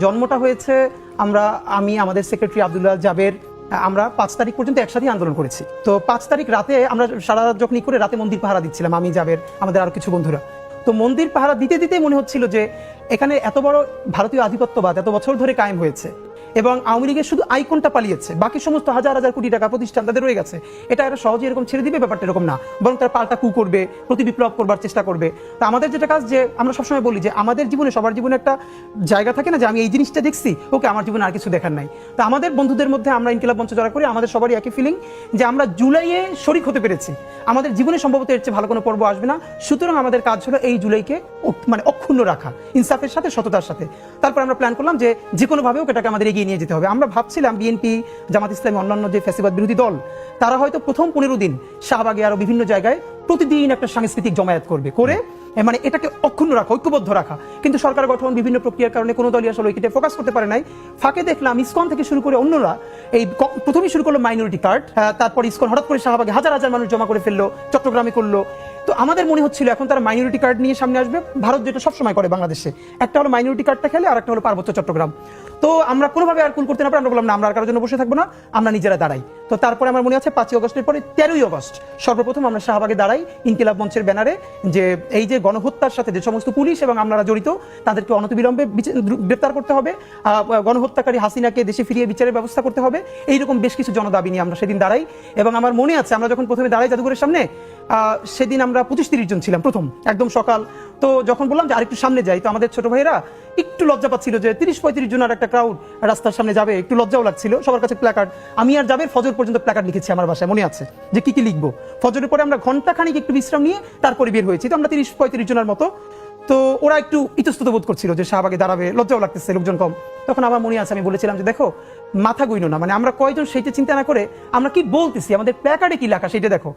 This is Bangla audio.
জন্মটা হয়েছে আমি আমাদের সেক্রেটারি আব্দুল্লাহ জাবের আমরা 5 তারিখ পর্যন্ত একসাথে আন্দোলন করেছি। তো 5 তারিখ রাতে আমরা সারা রাত যখন করে রাতে মন্দির পাহারা দিচ্ছিলাম, আমি জাবের আমাদের আরো কিছু বন্ধুরা। তো মন্দির পাহারা দিতে দিতে মনে হচ্ছিল যে এখানে এত বড় ভারতীয় আধিপত্যবাদ এত বছর ধরে কায়েম হয়েছে এবং আওয়ামী লীগের শুধু আইকনটা পালিয়েছে, বাকি সমস্ত হাজার হাজার কোটি টাকা প্রতিষ্ঠান তাদের রয়ে গেছে। এটা এরা সহজে এরকম ছেড়ে দিবে, ব্যাপারটা এরকম না, বরং তারা পাল্টা কু করবে, প্রতি বিপ্লব করবার চেষ্টা করবে। তা আমাদের যেটা কাজ, যে আমরা সবসময় বলি যে আমাদের জীবনে সবার জীবনে একটা জায়গা থাকে না যে আমি এই জিনিসটা দেখছি, ওকে আমার জীবনে আর কিছু দেখার নাই। তো আমাদের বন্ধুদের মধ্যে আমরা ইনকিলাব মঞ্চ যারা করি আমাদের সবারই একই ফিলিং যে আমরা জুলাইয়ে শরিক হতে পেরেছি, আমাদের জীবনে সম্ভবত এর চেয়ে ভালো কোনো পর্ব আসবে না। সুতরাং আমাদের কাজ হলো এই জুলাইকে মানে অক্ষুণ্ণ রাখা, ইনসাফের সাথে, সততার সাথে। তারপর আমরা প্ল্যান করলাম যে যে কোনোভাবেও এটাকে আমাদের এগিয়ে নিয়ে যেতে হবে। আমরা ভাবছিলাম বিএনপি, জামাত ইসলামী, অন্যান্য যে ফ্যাসিবাদ বিরোধী দল, তারা হয়তো প্রথম 15 দিন শাহবাগে আরো বিভিন্ন জায়গায় প্রতিদিন একটা সাংস্কৃতিক জমায়েত করে মানে এটাকে অক্ষুণ্ণ রাখা, ঐক্যবদ্ধ রাখা। কিন্তু সরকার গঠন, বিভিন্ন প্রক্রিয়ার কারণে কোনো দলই আসলে ওইটা ফোকাস করতে পারে নাই। ফাঁকে দেখলাম ইসকন থেকে শুরু করে অন্যরা এই প্রথমেই শুরু করলো মাইনরিটি কার্ড, তারপর ইসকন হঠাৎ করে শাহবাগে হাজার হাজার মানুষ জমা করে ফেললো, চট্টগ্রামে করলো। তো আমাদের মনে হচ্ছিল এখন তারা মাইনরিটি কার্ড নিয়ে সামনে আসবে, ভারত যেটা সবসময় করে বাংলাদেশে, একটা হলো মাইনরিটি কার্ডটা খেলে আর একটা হলো পার্বত্য চট্টগ্রাম। তো আমরা কোনোভাবে আর কুল করতে না পারি, আমরা বললাম না, আমরা আর কারোর জন্য বসে থাকবো না, আমরা নিজেরা দাঁড়াই। তো তারপরে আমার মনে আছে 5ই অগস্টের পরে 13ই অগস্ট সর্বপ্রথম আমরা শাহবাগে দাঁড়াই ইনকিলাব মঞ্চের ব্যানারে, যে এই যে গণহত্যার সাথে যে সমস্ত পুলিশ এবং আমরা জড়িত তাদেরকে অনতিবিলম্বে গ্রেপ্তার করতে হবে, গণহত্যাকারী হাসিনাকে দেশে ফিরিয়ে বিচারের ব্যবস্থা করতে হবে। এইরকম বেশ কিছু জনদাবি নিয়ে আমরা সেদিন দাঁড়াই। এবং আমার মনে আছে আমরা যখন প্রথমে দাঁড়াই জাদুঘরের সামনে, সেদিন আমরা 25-30 জন ছিলাম প্রথম, একদম সকাল। তো যখন বললাম যে আরেকটু সামনে যাই, তো আমাদের ছোট ভাইয়েরা একটু লজ্জা পাচ্ছিল যে 30-35 জনের একটা ক্রাউড রাস্তার সামনে যাবে, একটু লজ্জাও লাগছিল। সবার কাছে প্ল্যাকার্ড, আমি আর যাবে ফজর পর্যন্ত প্ল্যাকার্ড লিখেছি আমার বাসায়, মনে আছে যে কি কি লিখবো। ফজরের পরে আমরা ঘন্টা খানিক একটু বিশ্রাম নিয়ে তারপরে বের হয়েছি। তো আমরা 30-35 জনের মতো। তো ওরা একটু ইতস্তত বোধ করছিল যে শাহবাগে দাঁড়াবে, লজ্জাও লাগতেছে, লোকজন কম। তখন আমার মনে আছে আমি বলেছিলাম যে দেখো, মাথা গুইনো না, মানে আমরা কয়জন সেইটা চিন্তা না করে আমরা কি বলতেছি, আমাদের প্ল্যাকার্ডে কি লেখা সেইটা দেখো।